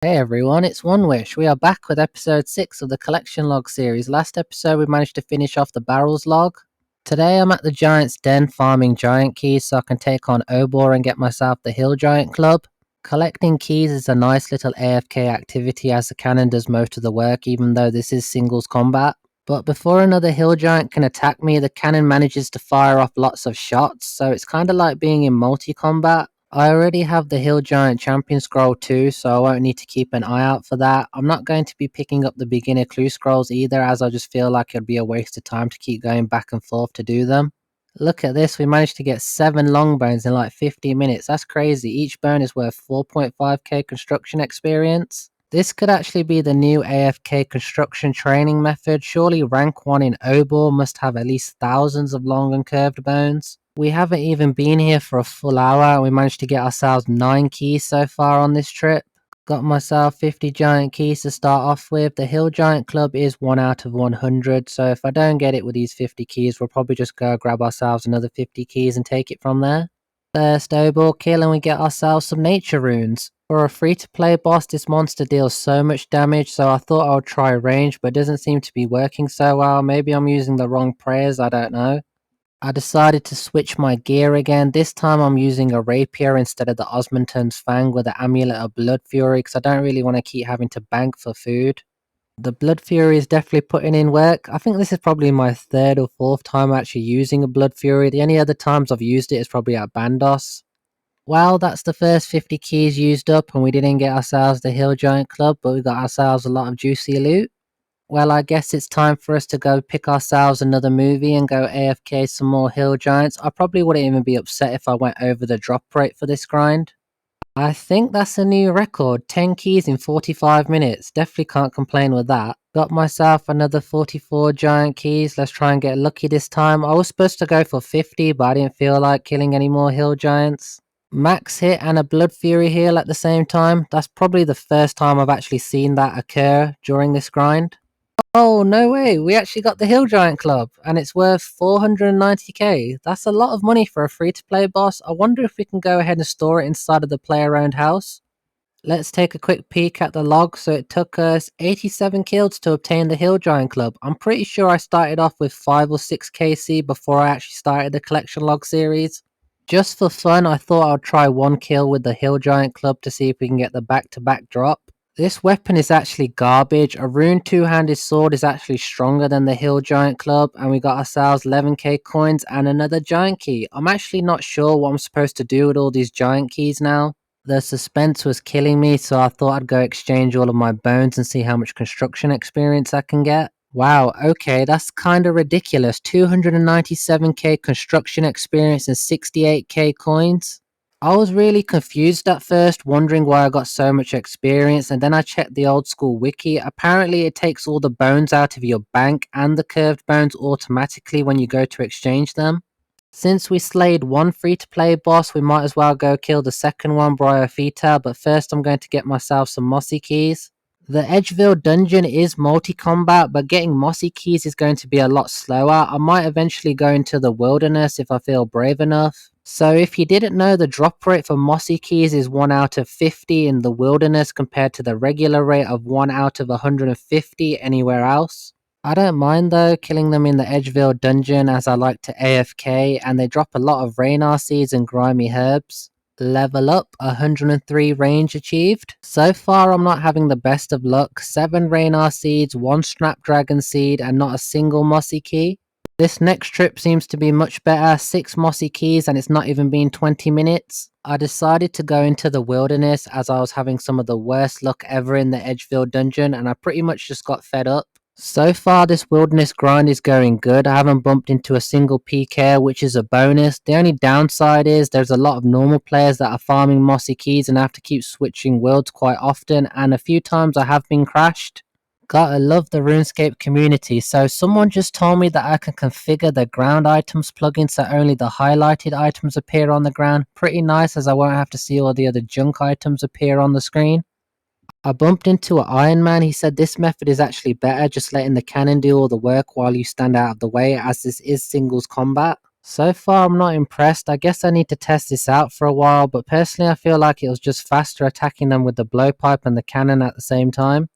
Hey everyone, it's One Wish. We are back with episode 6 of the collection log series. Last episode we managed to finish off the barrels log. Today I'm at the Giant's Den farming giant keys so I can take on Ogre and get myself the Hill Giant Club. Collecting keys is a nice little AFK activity as the cannon does most of the work even though this is singles combat. But before another Hill Giant can attack me, the cannon manages to fire off lots of shots, so it's kinda like being in multi-combat. I already have the Hill Giant Champion Scroll too, so I won't need to keep an eye out for that. I'm not going to be picking up the beginner clue scrolls either, as I just feel like it'd be a waste of time to keep going back and forth to do them. Look at this, we managed to get 7 long bones in like 50 minutes. That's crazy. Each bone is worth 4.5k construction experience. This could actually be the new AFK construction training method. Surely rank 1 in Obor must have at least thousands of long and curved bones. We haven't even been here for a full hour and we managed to get ourselves 9 keys so far on this trip. Got myself 50 giant keys to start off with. The Hill Giant Club is 1 out of 100, so if I don't get it with these 50 keys, we'll probably just go grab ourselves another 50 keys and take it from there. First Obor kill and we get ourselves some nature runes. For a free to play boss, this monster deals so much damage, so I thought I would try range, but it doesn't seem to be working so well. Maybe I'm using the wrong prayers, I don't know. I decided to switch my gear again. This time I'm using a rapier instead of the Osmanton's Fang with the amulet of Blood Fury because I don't really want to keep having to bank for food. The Blood Fury is definitely putting in work. I think this is probably my 3rd or 4th time actually using a Blood Fury. The only other times I've used it is probably at Bandos. Well, that's the first 50 keys used up and we didn't get ourselves the Hill Giant Club, but we got ourselves a lot of juicy loot. Well, I guess it's time for us to go pick ourselves another movie and go AFK some more Hill Giants. I probably wouldn't even be upset if I went over the drop rate for this grind. I think that's a new record, 10 keys in 45 minutes. Definitely can't complain with that. Got myself another 44 giant keys. Let's try and get lucky this time. I was supposed to go for 50, but I didn't feel like killing any more Hill Giants. Max hit and a Blood Fury heal at the same time. That's probably the first time I've actually seen that occur during this grind. Oh, no way. We actually got the Hill Giant Club and it's worth 490k. That's a lot of money for a free to play boss. I wonder if we can go ahead and store it inside of the player owned house. Let's take a quick peek at the log. So it took us 87 kills to obtain the Hill Giant Club. I'm pretty sure I started off with 5 or 6 KC before I actually started the collection log series. Just for fun, I thought I'd try 1 kill with the Hill Giant Club to see if we can get the back-to-back drop. This weapon is actually garbage. A rune 2-handed sword is actually stronger than the Hill Giant Club, and we got ourselves 11k coins and another giant key. I'm actually not sure what I'm supposed to do with all these giant keys now. The suspense was killing me, so I thought I'd go exchange all of my bones and see how much construction experience I can get. Wow, okay, that's kinda ridiculous. 297k construction experience and 68k coins. I was really confused at first, wondering why I got so much experience, and then I checked the old school wiki. Apparently it takes all the bones out of your bank and the curved bones automatically when you go to exchange them. Since we slayed one free-to-play boss, we might as well go kill the second one, Bryophyta, but first I'm going to get myself some Mossy keys. The Edgeville dungeon is multi-combat, but getting Mossy keys is going to be a lot slower. I might eventually go into the wilderness if I feel brave enough. So if you didn't know, the drop rate for Mossy keys is 1 out of 50 in the wilderness compared to the regular rate of 1 out of 150 anywhere else. I don't mind though killing them in the Edgeville dungeon as I like to AFK and they drop a lot of Raynar seeds and grimy herbs. Level up, 103 range achieved. So far I'm not having the best of luck. 7 Raynar seeds, 1 Snapdragon seed and not a single Mossy key. This next trip seems to be much better, 6 Mossy keys and it's not even been 20 minutes. I decided to go into the wilderness as I was having some of the worst luck ever in the Edgeville dungeon and I pretty much just got fed up. So far this wilderness grind is going good. I haven't bumped into a single PK, which is a bonus. The only downside is there's a lot of normal players that are farming Mossy keys and I have to keep switching worlds quite often and a few times I have been crashed. Gotta love the RuneScape community. So someone just told me that I can configure the ground items plugin so only the highlighted items appear on the ground. Pretty nice as I won't have to see all the other junk items appear on the screen. I bumped into an Iron Man. He said this method is actually better, just letting the cannon do all the work while you stand out of the way, as this is singles combat. So far I'm not impressed. I guess I need to test this out for a while, but personally I feel like it was just faster attacking them with the blowpipe and the cannon at the same time.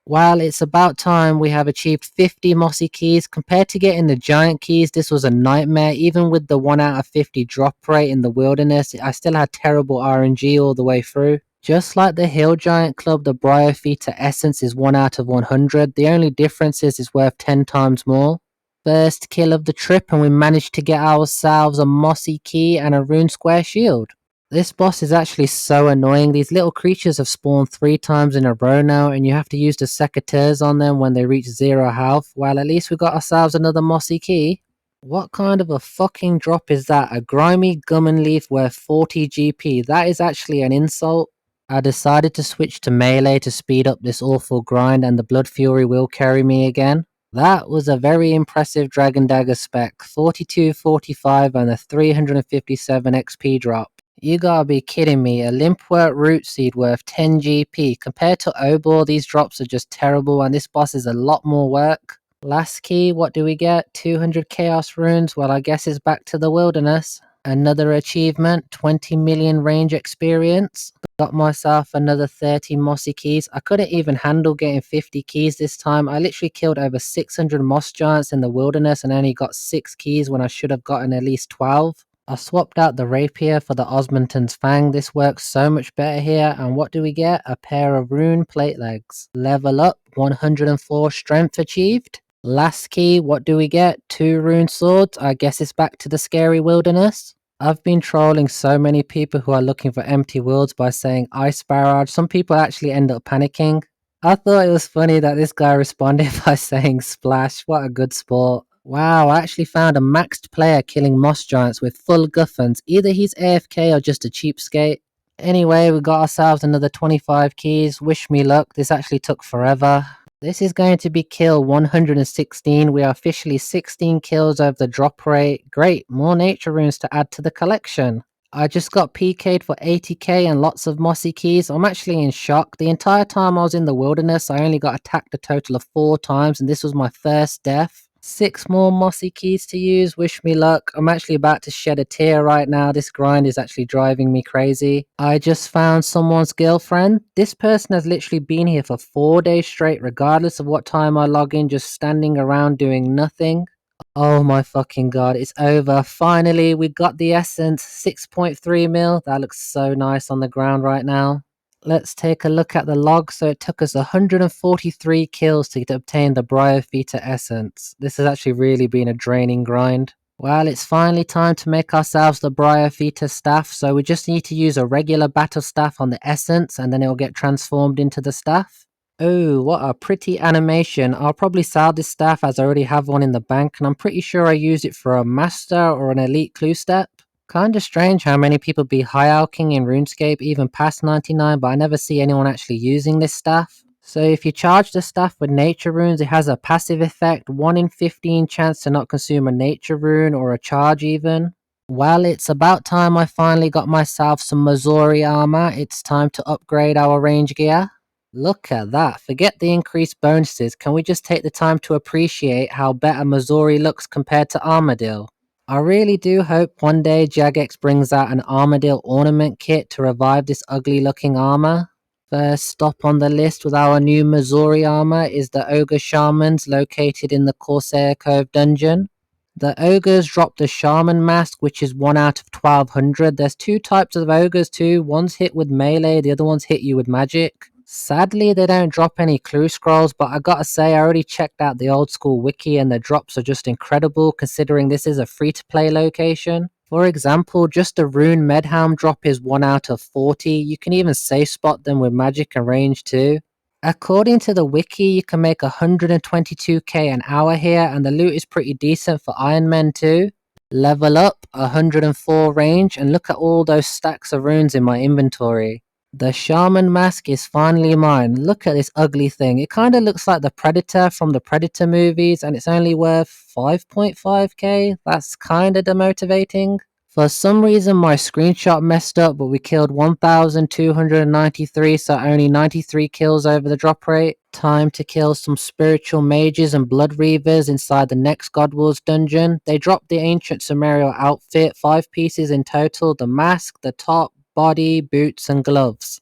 Well, it's about time. We have achieved 50 Mossy keys. Compared to getting the giant keys, this was a nightmare. Even with the 1 out of 50 drop rate in the wilderness, I still had terrible RNG all the way through. Just like the Hill Giant Club, the Bryophyta Essence is 1 out of 100. The only difference is it's worth 10 times more. First kill of the trip, and we managed to get ourselves a Mossy key and a rune square shield. This boss is actually so annoying. These little creatures have spawned 3 times in a row now, and you have to use the secateurs on them when they reach 0 health. Well, at least we got ourselves another Mossy key. What kind of a fucking drop is that? A grimy gummon leaf worth 40 GP. That is actually an insult. I decided to switch to melee to speed up this awful grind, and the Blood Fury will carry me again. That was a very impressive Dragon Dagger spec. 42, 45 and a 357 XP drop. You gotta be kidding me, a Limpwort Root Seed worth 10 GP. Compared to Ogre, these drops are just terrible and this boss is a lot more work. Last key, what do we get? 200 Chaos Runes, well I guess it's back to the wilderness. Another achievement, 20 million range experience. Got myself another 30 Mossy keys. I couldn't even handle getting 50 keys this time. I literally killed over 600 Moss Giants in the wilderness and only got 6 keys when I should have gotten at least 12. I swapped out the rapier for the Osmondton's Fang. This works so much better here. And what do we get? A pair of rune plate legs. Level up, 104 strength achieved. Last key, what do we get? 2 rune swords. I guess it's back to the scary wilderness. I've been trolling so many people who are looking for empty worlds by saying ice barrage. Some people actually end up panicking. I thought it was funny that this guy responded by saying splash. What a good sport. Wow, I actually found a maxed player killing moss giants with full guffins. Either he's AFK or just a cheapskate. Anyway, we got ourselves another 25 keys. Wish me luck. This actually took forever. This is going to be kill 116. We are officially 16 kills over the drop rate. Great, more nature runes to add to the collection. I just got PK'd for 80k and lots of mossy keys. I'm actually in shock. The entire time I was in the wilderness, I only got attacked a total of 4 times and this was my first death. 6 more mossy keys to use. Wish me luck. I'm actually about to shed a tear right now. This grind is actually driving me crazy. I just found someone's girlfriend. This person has literally been here for 4 days straight, regardless of what time I log in, just standing around doing nothing. Oh my fucking god, it's over. Finally, we got the essence. 6.3 mil. That looks so nice on the ground right now. Let's take a look at the log. So it took us 143 kills to obtain the Bryophyta essence. This has actually really been a draining grind. Well, it's finally time to make ourselves the Bryophyta staff. So we just need to use a regular battle staff on the essence and then it will get transformed into the staff. Oh, what a pretty animation. I'll probably sell this staff as I already have one in the bank and I'm pretty sure I use it for a master or an elite clue step. Kinda strange how many people be high alching in RuneScape even past 99, but I never see anyone actually using this staff. So if you charge the staff with nature runes, it has a passive effect, 1 in 15 chance to not consume a nature rune or a charge even. Well, it's about time I finally got myself some Mossy armor. It's time to upgrade our range gear. Look at that, forget the increased bonuses, can we just take the time to appreciate how better Mossy looks compared to Armadillo? I really do hope one day Jagex brings out an Armadillo ornament kit to revive this ugly looking armor. First stop on the list with our new Mossy armor is the Ogre Shamans located in the Corsair Cove dungeon. The Ogres drop the Shaman mask, which is 1 out of 1200. There's 2 types of Ogres too, one's hit with melee, the other one's hit you with magic. Sadly, they don't drop any clue scrolls, but I gotta say, I already checked out the old school wiki and the drops are just incredible considering this is a free-to-play location. For example, just a rune medhelm drop is 1 out of 40. You can even safe spot them with magic and range too. According to the wiki, you can make 122k an hour here and the loot is pretty decent for Iron Men too. Level up, 104 range, and look at all those stacks of runes in my inventory. The Shaman mask is finally mine. Look at this ugly thing. It kinda looks like the Predator from the Predator movies and it's only worth 5.5k. That's kinda demotivating. For some reason my screenshot messed up, but we killed 1293, so only 93 kills over the drop rate. Time to kill some spiritual mages and blood reavers inside the next God Wars dungeon. They dropped the ancient Sumerian outfit, 5 pieces in total, the mask, the top, body, boots and gloves.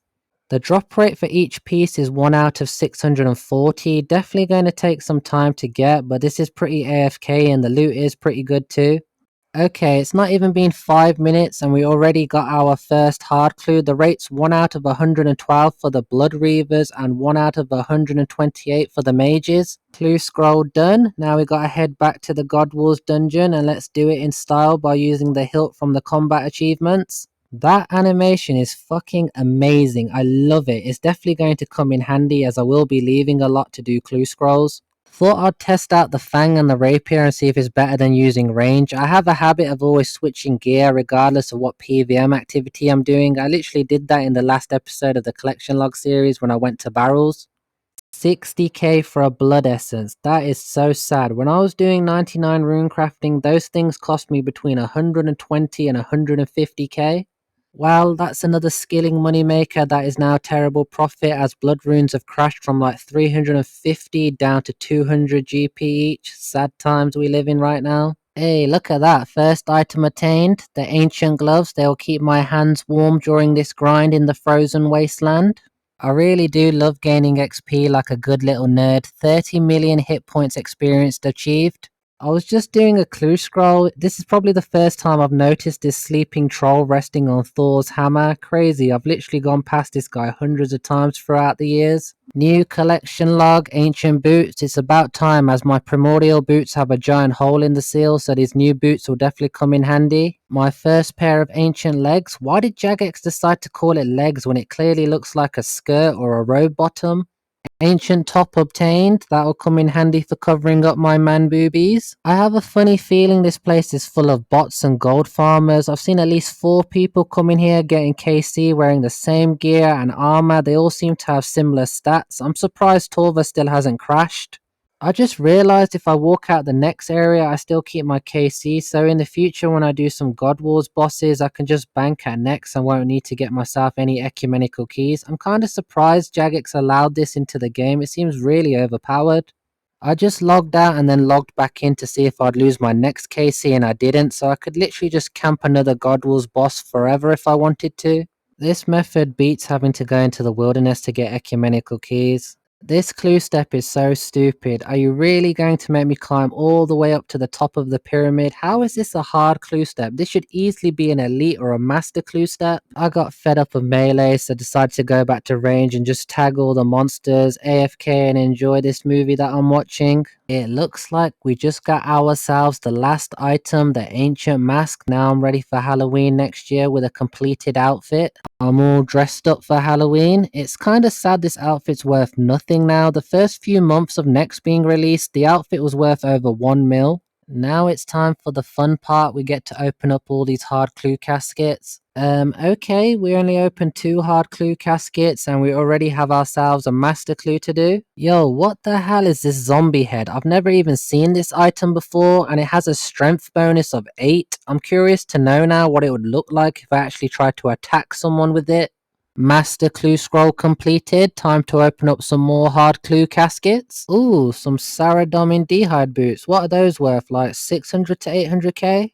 The drop rate for each piece is 1 out of 640, definitely going to take some time to get, but this is pretty AFK and the loot is pretty good too. Okay, it's not even been 5 minutes and we already got our first hard clue. The rate's 1 out of 112 for the Blood Reavers and 1 out of 128 for the Mages. Clue scroll done. Now we gotta head back to the God Wars dungeon and let's do it in style by using the hilt from the combat achievements. That animation is fucking amazing. I love it. It's definitely going to come in handy as I will be leaving a lot to do clue scrolls. Thought I'd test out the Fang and the Rapier and see if it's better than using range. I have a habit of always switching gear regardless of what PVM activity I'm doing. I literally did that in the last episode of the collection log series when I went to barrels. 60k for a blood essence. That is so sad. When I was doing 99 rune crafting, those things cost me between 120 and 150k. Well, that's another skilling moneymaker that is now terrible profit as blood runes have crashed from like 350 down to 200 GP each. Sad times we live in right now. Hey, look at that. First item attained. The ancient gloves. They will keep my hands warm during this grind in the frozen wasteland. I really do love gaining XP like a good little nerd. 30 million hit points experienced achieved. I was just doing a clue scroll. This is probably the first time I've noticed this sleeping troll resting on Thor's hammer. Crazy, I've literally gone past this guy hundreds of times throughout the years. New collection log, ancient boots. It's about time as my primordial boots have a giant hole in the seal, so these new boots will definitely come in handy. My first pair of ancient legs. Why did Jagex decide to call it legs when it clearly looks like a skirt or a robe bottom? Ancient top obtained. That'll come in handy for covering up my man boobies. I have a funny feeling this place is full of bots and gold farmers. I've seen at least 4 people come in here getting KC wearing the same gear and armor. They all seem to have similar stats. I'm surprised Torva still hasn't crashed. I just realized if I walk out the next area, I still keep my KC, so in the future when I do some God Wars bosses, I can just bank at next and won't need to get myself any ecumenical keys. I'm kinda surprised Jagex allowed this into the game, it seems really overpowered. I just logged out and then logged back in to see if I'd lose my next KC and I didn't, so I could literally just camp another God Wars boss forever if I wanted to. This method beats having to go into the wilderness to get ecumenical keys. This clue step is so stupid. Are you really going to make me climb all the way up to the top of the pyramid? How is this a hard clue step? This should easily be an elite or a master clue step. I got fed up of melee, so decided to go back to range and just tag all the monsters, AFK and enjoy this movie that I'm watching. It looks like we just got ourselves the last item, the ancient mask. Now I'm ready for Halloween next year with a completed outfit. I'm all dressed up for Halloween. It's kinda sad this outfit's worth nothing now. The first few months of Next being released, the outfit was worth over 1 mil. Now it's time for the fun part. We get to open up all these hard clue caskets. Okay, we only opened 2 hard clue caskets and we already have ourselves a master clue to do. Yo, what the hell is this zombie head? I've never even seen this item before and it has a strength bonus of 8. I'm curious to know now what it would look like if I actually tried to attack someone with it. Master clue scroll completed. Time to open up some more hard clue caskets. Ooh, some Saradomin Dehyde boots. What are those worth? Like 600 to 800k?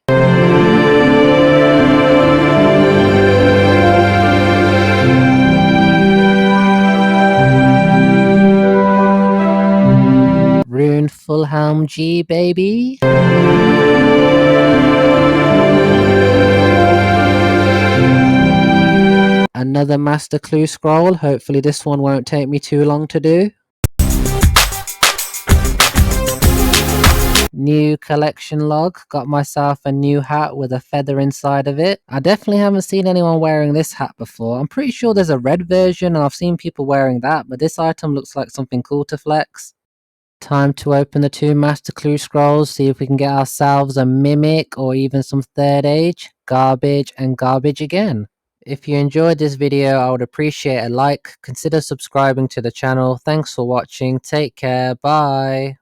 Rune full helm G, baby. Another master clue scroll. Hopefully this one won't take me too long to do. New collection log. Got myself a new hat with a feather inside of it. I definitely haven't seen anyone wearing this hat before. I'm pretty sure there's a red version and I've seen people wearing that, but this item looks like something cool to flex. Time to open the 2 master clue scrolls, see if we can get ourselves a mimic or even some third age. Garbage and garbage again. If you enjoyed this video, I would appreciate a like. Consider subscribing to the channel. Thanks for watching. Take care. Bye.